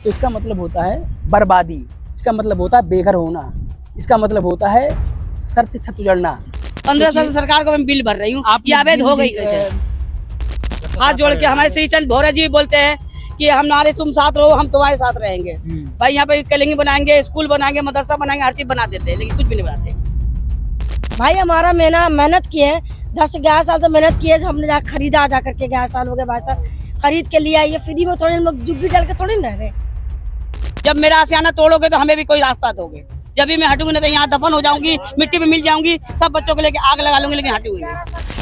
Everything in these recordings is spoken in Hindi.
तो इसका मतलब होता है बर्बादी, इसका मतलब होता है बेघर होना, इसका मतलब होता है सर से छत उजड़ना। 15 साल से सरकार को मैं बिल भर रही हूँ, ये अवैध हो गई कैसे? हाथ जोड़ के हमारे श्री चंद भोरे जी बोलते हैं कि हमारे तुम साथ रहो, हम तुम्हारे साथ रहेंगे। भाई यहाँ पे कलिंग बनाएंगे, स्कूल बनाएंगे, मदरसा बनाएंगे, हर चीज बना देते हैं, लेकिन कुछ भी नहीं बनाते। भाई हमारा मेहनत किए 10-11 साल से मेहनत किए, हमने जा खरीदा जा करके 11 साल हो गए भाई साहब, खरीद के लिया। ये फ्री में थोड़ी हम लोग जुग्गी डाल के थोड़ी ना रह रहे। जब मेरा आशियाना तोड़ोगे तो हमें भी कोई रास्ता दोगे। जब भी मैं हटूंगी ना तो यहाँ दफन हो जाऊंगी, मिट्टी में मिल जाऊंगी, सब बच्चों को लेके आग लगा लूंगी, लेकिन हटूंगी नहीं।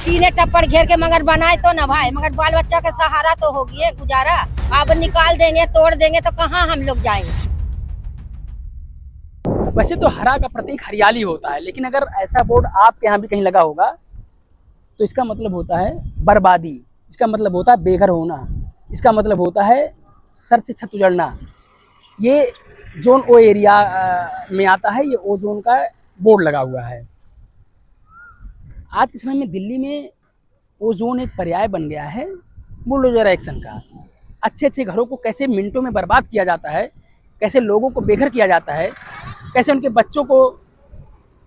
तीने टप्पड़ घेर के मगर बनाए तो ना भाई, मगर बाल बच्चा का सहारा तो होगी है गुजारा। अब निकाल देंगे, तोड़ देंगे तो कहाँ हम लोग जाएंगे। वैसे तो हरा का प्रतीक हरियाली होता है, लेकिन अगर ऐसा बोर्ड आपके यहाँ भी कहीं लगा होगा तो इसका मतलब होता है बर्बादी, इसका मतलब होता है बेघर होना, इसका मतलब होता है सर से छत उजड़ना। ये जोन ओ एरिया में आता है, ये ओ जोन का बोर्ड लगा हुआ है। आज के समय में दिल्ली में ओ जोन एक पर्याय बन गया है बुलडोजर एक्शन का। अच्छे अच्छे घरों को कैसे मिनटों में बर्बाद किया जाता है, कैसे लोगों को बेघर किया जाता है, कैसे उनके बच्चों को,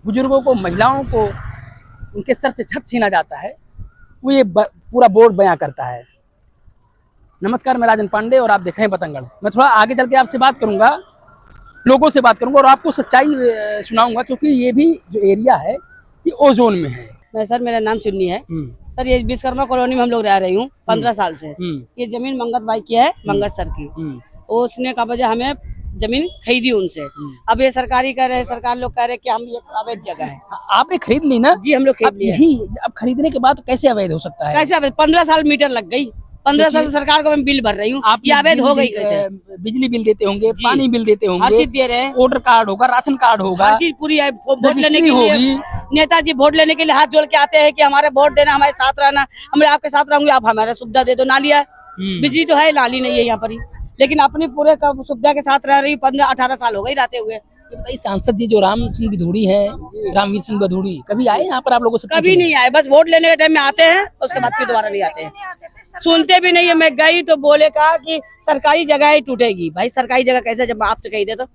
बुजुर्गों को, महिलाओं को उनके सर से छत छीना जाता है, वो ये पूरा बोर्ड बयां करता है। नमस्कार, मैं राजन पांडे और आप देख रहे हैं बतंगड़। मैं थोड़ा आगे चल के आपसे बात करूंगा, लोगों से बात करूंगा और आपको सच्चाई सुनाऊंगा, क्योंकि ये भी जो एरिया है ये ओ जोन में है। मैं सर, मेरा नाम चुन्नी है सर। ये विश्वकर्मा कॉलोनी में हम लोग रह रही हूँ 15 साल से। ये जमीन मंगत भाई की है, मंगत सर की। उसने कहा वजह हमें जमीन खरीदी उनसे। अब ये सरकारी कह रहे हैं, सरकार लोग कह रहे हैं कि हम ये अवैध जगह है। आपने खरीद ली ना? जी, हम लोग खरीद लिया। यही अब खरीदने के बाद कैसे अवैध हो सकता है? कैसे अवैध? 15 साल मीटर लग गई, 15 साल से सरकार को मैं बिल भर रही हूँ, ये अवैध हो गई कैसे? बिजली बिल देते होंगे, पानी बिल देते होंगे, हर चीज दे रहे हैं, वोटर कार्ड होगा, राशन कार्ड होगा, हर चीज पूरी है। वोट लेने के लिए नेताजी वोट लेने के लिए हाथ जोड़ के आते हैं कि हमारे वोट देना, हमारे साथ रहना, हम आपके साथ रहूंगे, आप हमारा सुविधा दे दो। नाली है, बिजली तो है, नाली नहीं है यहाँ पर ही, लेकिन अपनी पूरे सुविधा के साथ रह रही। 15-18 साल हो गई रहते हुए। बताइए, सांसद जी जो राम सिंह बिधूड़ी है, रामवीर सिंह बिधूड़ी, कभी आए यहाँ पर आप लोगों से? कभी नहीं आए, बस वोट लेने के टाइम में आते हैं, उसके बाद फिर दोबारा नहीं आते हैं, सुनते भी नहीं है। मैं गई तो बोले कहा कि सरकारी जगह ही टूटेगी। भाई सरकारी जगह कैसे, जब आपसे कही दे तो?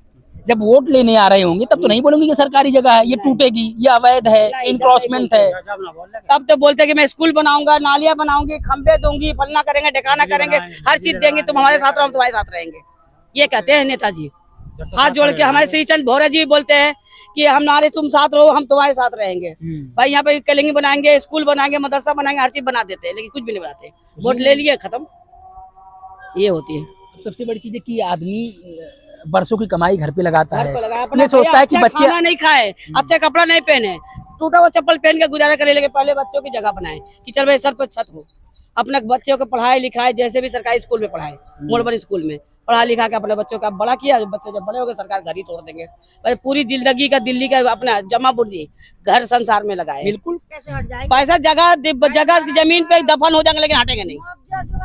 जब वोट लेने आ रहे होंगे तब तो नहीं बोलेंगे कि सरकारी जगह है, ये टूटेगी, ये अवैध है, इनक्रॉचमेंट है। तब तो बोलते कि मैं स्कूल बनाऊंगा, नालियां बनाऊंगी, खंबे दूंगी, फलना करेंगे, ढकाना करेंगे, हर चीज देंगे, तुम हमारे साथ रहो, हम तुम्हारे साथ रहेंगे, ये कहते हैं नेताजी। हाथ जोड़ के हमारे श्री चंद भोरे जी बोलते हैं कि हमारे तुम साथ रहो, हम तुम्हारे साथ रहेंगे। भाई यहाँ पे कलिंग बनाएंगे, स्कूल बनाएंगे, मदरसा बनाएंगे, हर चीज बना देते हैं, लेकिन कुछ भी नहीं बनाते। वोट ले लिए, खत्म, ये होती है। सबसे बड़ी चीज है कि आदमी बरसों की कमाई घर पे लगाता है, अपने सोचता है कि अच्छा बच्चे खाना नहीं खाए, अच्छा कपड़ा नहीं पहने, टूटा हुआ चप्पल पहन के गुजारा करे, लेकिन पहले बच्चों की जगह बनाए कि चल भाई सर पर छत हो, अपने बच्चों को पढ़ाई लिखाए, जैसे भी सरकारी स्कूल में पढ़ाए, मोड़बनी स्कूल में पढ़ा लिखा के अपने बच्चों का बड़ा किया। बच्चे जब बड़े हो गए, सरकार घर ही तोड़ देंगे। भाई पूरी जिंदगी का दिल्ली का अपना जमा पूंजी घर संसार में लगाए, बिल्कुल पैसा जगह जमीन पे दफन हो जाएंगे, लेकिन हटेंगे नहीं।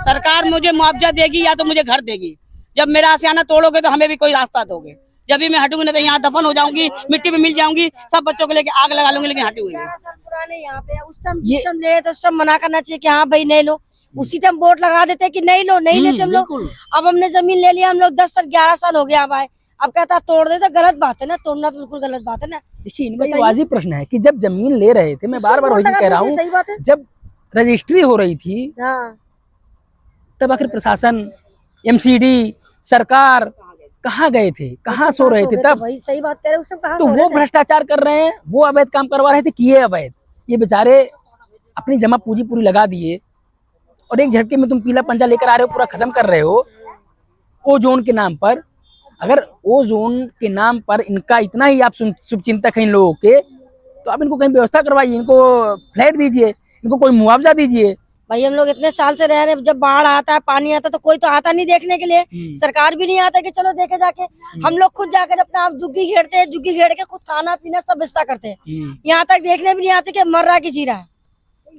सरकार मुझे मुआवजा देगी या तो मुझे घर देगी। जब मेरा आशियाना तोड़ोगे तो हमें भी कोई रास्ता दोगे। जब भी मैं हटूंगी ना तो यहाँ दफन हो जाऊंगी, मिट्टी में मिल जाऊंगी, सब बच्चों को लेके आग लगा लूंगी, लेकिन हटूंगी नहीं। पुराने यहाँ पे उस टाइम सिस्टम ले तो उस टाइम मना करना चाहिए कि हाँ भाई नहीं लो, उसी टाइम बोर्ड लगा देते कि नहीं लो, नहीं लेते हम लोग। अब हमने जमीन ले लिया, हम लोग 10-11 साल हो गया भाई, अब कहता तोड़ दे, तो गलत बात है ना, तोड़ना तो बिल्कुल गलत बात है ना। देखिए, इनका तो वाजिब प्रश्न है कि जब जमीन ले रहे थे, मैं बार बार वही कह रहा हूँ, जब रजिस्ट्री हो रही थी तब आखिर प्रशासन, MCD, सरकार कहाँ गए थे, कहाँ सो रहे थे तब? वही सही बात कह रहे, उस समय कहाँ तो वो भ्रष्टाचार कर रहे हैं, वो अवैध काम करवा रहे थे कि ये अवैध? ये बेचारे अपनी जमा पूंजी पूरी लगा दिए और एक झटके में तुम पीला पंजा लेकर आ रहे हो, पूरा खत्म कर रहे हो ओ जोन के नाम पर। अगर ओ जोन के नाम पर इनका इतना ही आप शुभचिंतक हैं इन लोगों के, तो आप इनको कहीं व्यवस्था करवाइए, इनको फ्लैट दीजिए, इनको कोई मुआवजा दीजिए। भाई हम लोग इतने साल से रह रहे हैं, जब बाढ़ आता है, पानी आता है, तो कोई तो आता नहीं देखने के लिए, सरकार भी नहीं आता कि चलो देखे जाके। हम लोग खुद जाकर अपना आप जुग्गी घेरते हैं, जुग्गी घेर के खुद खाना पीना सब व्यवस्था करते हैं, यहाँ तक देखने भी नहीं आते कि मर रहा कि जी रहा है।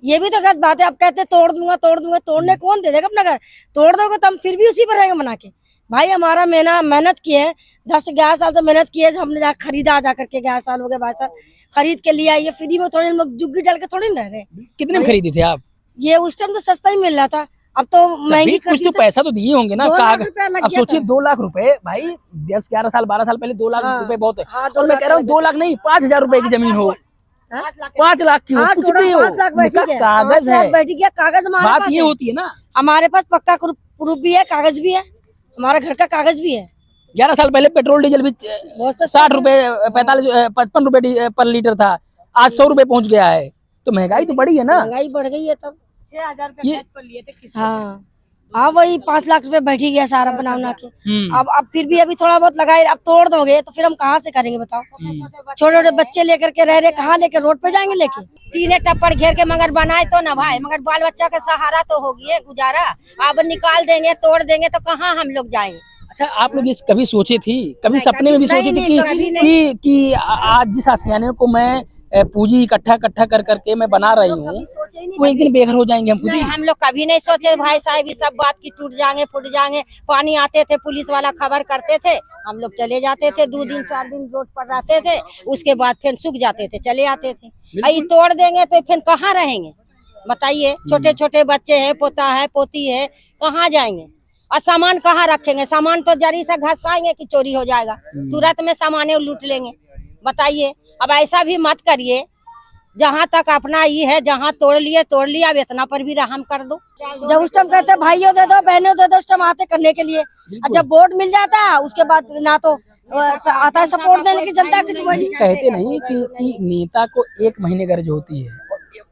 ये भी तो गलत बात है। आप कहते तोड़ दूंगा, तोड़ने कौन दे देगा? अपना घर तोड़ दोगे तो हम फिर भी उसी पर रहेंगे बना के। भाई हमारा मेहनत किए 10-11 साल से मेहनत किए, हमने जा खरीदा जा करके 11 साल हो गए भाई साहब, खरीद के लिया। ये फ्री में थोड़ी हम लोग जुग्गी डाल के थोड़ी ना रह रहे। कितने में खरीदे थे आप? ये उस टाइम तो सस्ता ही मिल रहा था, अब तो महंगी कर कुछ दी तो पैसा तो दिए होंगे ना 2 लाख कागज। रुपया लग अब गया सोचिए था। 2 लाख रुपए भाई, 10 11 साल 12 साल पहले 2 लाख हाँ, रुपए बहुत है। हाँ, 2 और मैं लाख कह रहा हूँ लग 2 लाख नहीं, 5,000 रुपए की जमीन हो, 5 लाख की हो, हाँ, कुछ टोटल भी हो, 5 लाख बैठ उनका गया, कागज 5 लाख है। बैठ गया, कागज हमारे बात पास ये है। होती है ना, हमारे पास पक्का प्रूफ भी है, कागज भी है, हमारा घर का कागज भी है। 11 साल पहले पेट्रोल डीजल भी बहुत सस्ता 60 रुपए 45 55 रुपए पर लीटर था, आज 100 रुपए पहुंच गया है। तो महंगाई तो बढ़ी है ना। महंगाई बढ़ गई है तब। 6,000 ये- रुपए पर लिए थे किस्त। हाँ हाँ, वही 5 लाख रुपए बैठ ही गया सारा बना बना के। हम्म। अब फिर भी अभी थोड़ा बहुत लगाए, अब तोड़ दोगे तो फिर हम कहाँ से करेंगे बताओ। छोटे छोटे बच्चे लेकर के रह रहे, कहाँ लेके रोड पे जाएंगे लेके। टीने टप्पर घेर के मगर बनाए तो ना भाई, मगर बाल बच्चा का सहारा तो होगी गुजारा। अब निकाल देंगे तोड़ देंगे तो कहाँ हम लोग जाएंगे। अच्छा, आप लोग ये कभी सोचे थी, कभी नहीं, सपने में भी कभी- सोची थी नहीं, कभी कि आज जिस आशियाने को मैं पूंजी इकट्ठा कर करके मैं बना रही हूँ, वो एक दिन बेघर हो जाएंगे हम खुद ही। नहीं, हम लोग कभी नहीं सोचे भाई साहब ये सब बात की टूट जाएंगे फूट जाएंगे। पानी आते थे, पुलिस वाला खबर करते थे, हम लोग चले जाते थे, 2 दिन 4 दिन रोड पर रहते थे, उसके बाद फिर सूख जाते थे, चले आते थे। अभी तोड़ देंगे तो फिर कहाँ रहेंगे बताइए। छोटे छोटे बच्चे हैं, पोता है पोती है, कहाँ जाएंगे और सामान कहाँ रखेंगे। सामान तो जरी से घसकाएंगे कि चोरी हो जाएगा, तुरंत में सामान लूट लेंगे बताइए। अब ऐसा भी मत करिए, जहाँ तक अपना ये है, जहाँ तोड़ लिया, अब इतना पर भी रहम कर दो। जब उस टाइम कहते भाइयों दे दो बहनों दे दो, उस टाइम आते करने के लिए। और जब वोट मिल जाता है उसके बाद ना तो आता है सपोर्ट देने की जनता किसी को। कहते नहीं कि नेता को 1 महीने गरज होती है,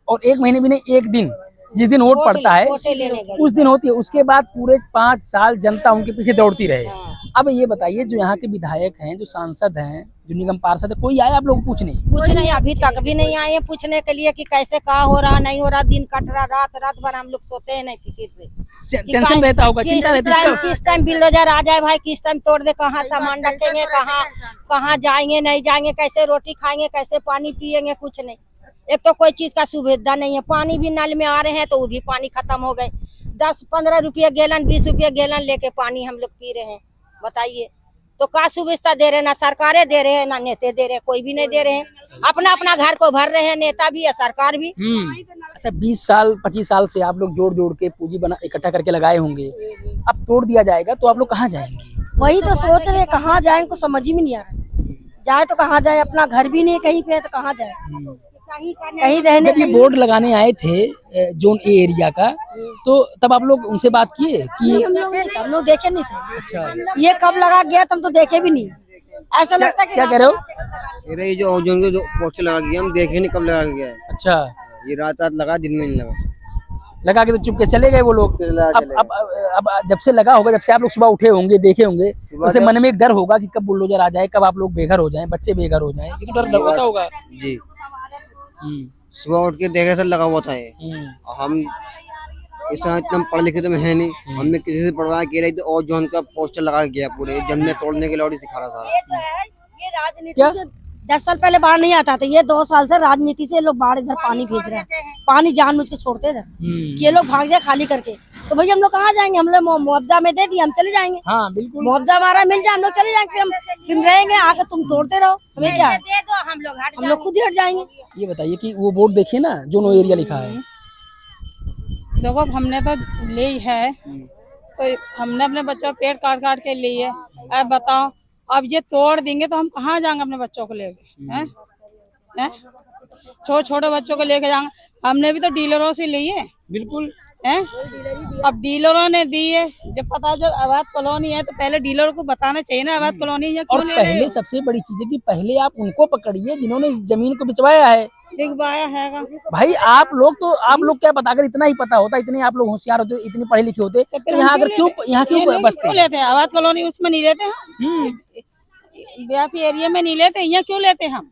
और 1 महीने भी नहीं, 1 दिन, जिस दिन वोट पड़ता है वोट लेने गए। उस दिन होती है, उसके बाद पूरे 5 साल जनता उनके पीछे दौड़ती रहे। अब ये बताइए, जो यहाँ के विधायक हैं, जो सांसद हैं, जो निगम पार्षद है, कोई आया आप लोग पूछने? कुछ नहीं, अभी तक भी नहीं आए पूछने के लिए कि कैसे कहाँ हो रहा नहीं हो रहा। दिन कट रहा, रात भर हम लोग सोते हैं नहीं फिक्र से। टेंशन रहता होगा, चिंता रहती है। किस टाइम बिल्डोजर आ जाए भाई, किस टाइम तोड़ दे, कहाँ सामान रखेंगे, कहाँ जाएंगे नहीं जाएंगे, कैसे रोटी खाएंगे, कैसे पानी पियेंगे, कुछ नहीं। एक तो कोई चीज का सुविधा नहीं है। पानी भी नल में आ रहे हैं तो वो भी पानी खत्म हो गए। 10-15 रुपये गैलन, 20 रुपये गैलन लेके पानी हम लोग पी रहे हैं बताइए। तो का सुविधा दे रहे हैं, ना सरकारें दे रहे हैं ना नेता दे रहे हैं, कोई भी नहीं दे रहे हैं। अपना अपना घर को भर रहे हैं, नेता भी है सरकार भी। अच्छा, 20 साल 25 साल से आप लोग जोड़ जोड़ के पूंजी बना इकट्ठा करके लगाए होंगे, अब तोड़ दिया जाएगा तो आप लोग कहाँ जाएंगे? वही तो सोच रहे कहाँ जाए, को समझ ही में नहीं आ रहा। जाए तो कहाँ जाए, अपना घर भी नहीं कहीं पे है तो कहाँ जाए, कहीं रहने। जब ये बोर्ड लगाने आए थे जोन ए एरिया का, तो तब आप लोग उनसे बात किए कि हम लोग नहीं थे, हम लोग देखे नहीं थे। अच्छा, ये कब लगा गया तुम तो देखे भी नहीं। ऐसा लगता है कि क्या कह रहे हो? ये जो ओजोन के जो पोस्टर लगा गया, हम देखे नहीं कब लगा गया है। अच्छा, ये रात लगा, दिन में नहीं लगा। लगा के तो चुपके चले गए वो लोग। अब जब से लगा होगा, जब से आप लोग सुबह उठे होंगे, देखे होंगे, उसे मन में एक डर होगा कि कब बुलडोजर आ जाए, कब आप लोग बेघर हो जाएं, बच्चे बेघर हो जाएं, ये तो डर होता होगा। जी, सुबह उठ के देख रहे थे लगा हुआ था ये। और हम इस तरह इतना पढ़े लिखे तो है नहीं, हमने किसी से पढ़वाया कि रही और जो उनका पोस्टर लगा गया पूरे जमने तोड़ने के लिए सिखा रहा था। ये जो है, ये राजनीति से 10 साल पहले बाढ़ नहीं आता था। ये 2 साल से राजनीति से लोग बाढ़ इधर पानी भेज रहे हैं। पानी जानबूझ के छोड़ते थे कि ये लोग भाग जाए खाली करके। तो भैया हम लोग कहाँ जाएंगे, हम लोग मुआवजा में दे दिए, हम चले जाएंगे। हाँ बिल्कुल, मुआवजा हमारा मिल जाए, हम लोग चले जाएंगे। फिर हम रहेंगे, आकर तुम तोड़ते रहो, हमें क्या, हम लोग खुद ही हट जाएंगे। ये बताइए कि वो बोर्ड देखिए ना, जो एरिया लिखा है। देखो हमने तो ली है, तो हमने अपने बच्चों पेड़ काट काट के ली है। अब बताओ, अब ये तोड़ देंगे तो हम कहाँ जाएंगे अपने बच्चों को लेके? हैं छोटे छोटे बच्चों को लेके जाएंगे। हमने भी तो डीलरों से ली है। बिल्कुल हैं, अब डीलरों ने दी है। जब पता जब अवैध कॉलोनी है तो पहले डीलरों को बताना चाहिए ना अवैध कॉलोनी है, और क्यों ले रहे पहले हो? सबसे बड़ी चीज है कि पहले आप उनको पकड़िए जिन्होंने इस जमीन को बिचवाया है। बिगवाया हैगा। भाई आप लोग क्या पता, अगर इतना ही पता होता, इतने आप लोग होशियार होते, इतने पढ़े लिखे होते, फिर तो हम यहाँ अगर क्यों यहाँ क्यों बसते क्यों लेते हैं? अवैध कॉलोनी उसमें नहीं लेते हम, व्यापी एरिया में नहीं लेते, यहाँ क्यों लेते हम?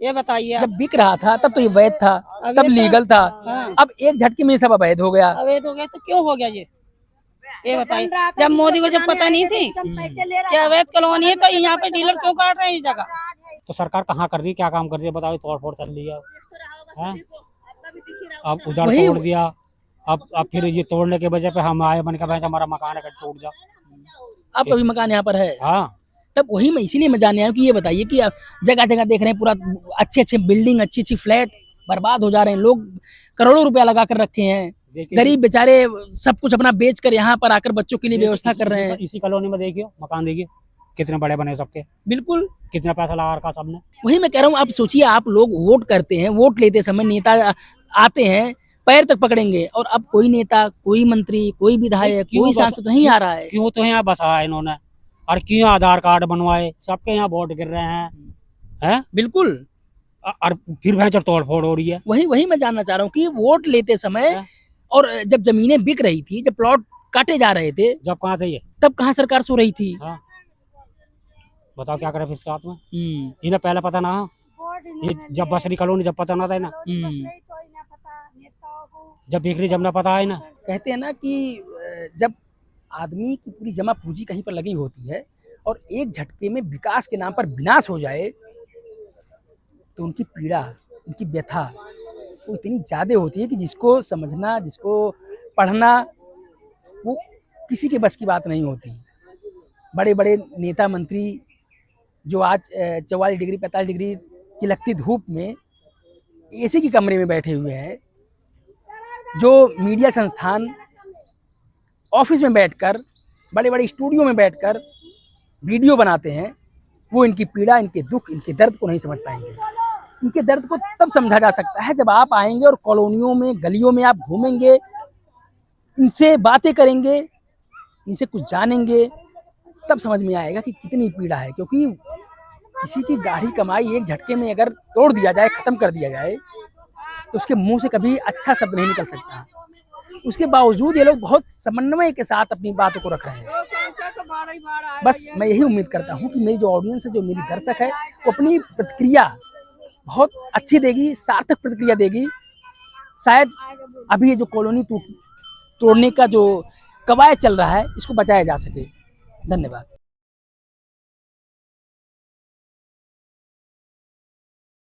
ये बताइए। जब बिक रहा था तब तो ये वैध था, तब लीगल था। हाँ। अब एक झटके में सब अवैध हो गया। अवैध हो गया तो क्यों हो गया ये बताइए। जब मोदी को जब पता नहीं थी कि अवैध कॉलोनी है तो यहाँ पे डीलर क्यों काट रहे हैं इस जगह? तो सरकार कहाँ कर रही है, क्या काम कर रही है बताओ? तोड़ फोड़ चल रही है, अब उधर तोड़ दिया, अब फिर ये तोड़ने के वजह पे हम आए बन के हमारा मकान है टूट जा। आपका भी मकान यहाँ पर है? हाँ, तब वही मैं इसीलिए मैं जानने आया कि ये बताइए कि आप जगह जगह देख रहे हैं, पूरा अच्छे अच्छे बिल्डिंग, अच्छी अच्छी फ्लैट बर्बाद हो जा रहे हैं, लोग करोड़ों रुपया लगा कर रखे हैं, देखिए गरीब बेचारे सब कुछ अपना बेच कर यहाँ पर आकर बच्चों के लिए व्यवस्था कर रहे हैं। इसी कॉलोनी में देखिए मकान, देखिए कितने बड़े बने सबके, बिल्कुल कितना पैसा लगा रखा सबने। वही मैं कह रहा हूँ, आप सोचिए, आप लोग वोट करते हैं, वोट लेते समय नेता आते हैं, पैर तक पकड़ेंगे, और अब कोई नेता, कोई मंत्री, कोई विधायक, क्यों कोई बस- सांसद नहीं आ रहा है। क्यों तो यहाँ बसाया इन्होंने, और क्यों आधार कार्ड बनवाए, सबके यहाँ वोट गिर रहे हैं। बिल्कुल और फिर भैंचर तोड़ फोड़ हो रही है। वही वही मैं जानना चाह रहा हूँ कि वोट लेते समय हाँ। और जब जमीनें बिक रही थी, जब प्लॉट काटे जा रहे थे, जब कहाँ से ये, तब कहाँ सरकार सो रही थी। हाँ बताओ क्या करे फिर इसके हाथ में। इन्हें पहले पता ना, ये जब बसरी कॉलोनी जब पता ना था ना, जब बिक्री जब ना पता है ना। कहते हैं ना कि जब आदमी की पूरी जमा पूंजी कहीं पर लगी होती है और एक झटके में विकास के नाम पर विनाश हो जाए, तो उनकी पीड़ा, उनकी व्यथा वो इतनी ज़्यादा होती है कि जिसको समझना, जिसको पढ़ना, वो किसी के बस की बात नहीं होती। बड़े बड़े नेता मंत्री जो आज 44 डिग्री 45 डिग्री की लगती धूप में एसी के कमरे में बैठे हुए हैं, जो मीडिया संस्थान ऑफिस में बैठकर, बड़े बड़े स्टूडियो में बैठकर वीडियो बनाते हैं, वो इनकी पीड़ा, इनके दुख, इनके दर्द को नहीं समझ पाएंगे। इनके दर्द को तब समझा जा सकता है जब आप आएंगे और कॉलोनियों में, गलियों में आप घूमेंगे, इनसे बातें करेंगे, इनसे कुछ जानेंगे, तब समझ में आएगा कि कितनी पीड़ा है। क्योंकि किसी की गाढ़ी कमाई एक झटके में अगर तोड़ दिया जाए, ख़त्म कर दिया जाए, तो उसके मुंह से कभी अच्छा शब्द नहीं निकल सकता। उसके बावजूद ये लोग बहुत समन्वय के साथ अपनी बातों को रख रहे हैं। बस मैं यही उम्मीद करता हूँ कि मेरी जो ऑडियंस है, जो मेरी दर्शक है, वो अपनी प्रतिक्रिया बहुत अच्छी देगी, सार्थक प्रतिक्रिया देगी। शायद अभी ये जो कॉलोनी तोड़ने का जो कवायद चल रहा है, इसको बचाया जा सके। धन्यवाद।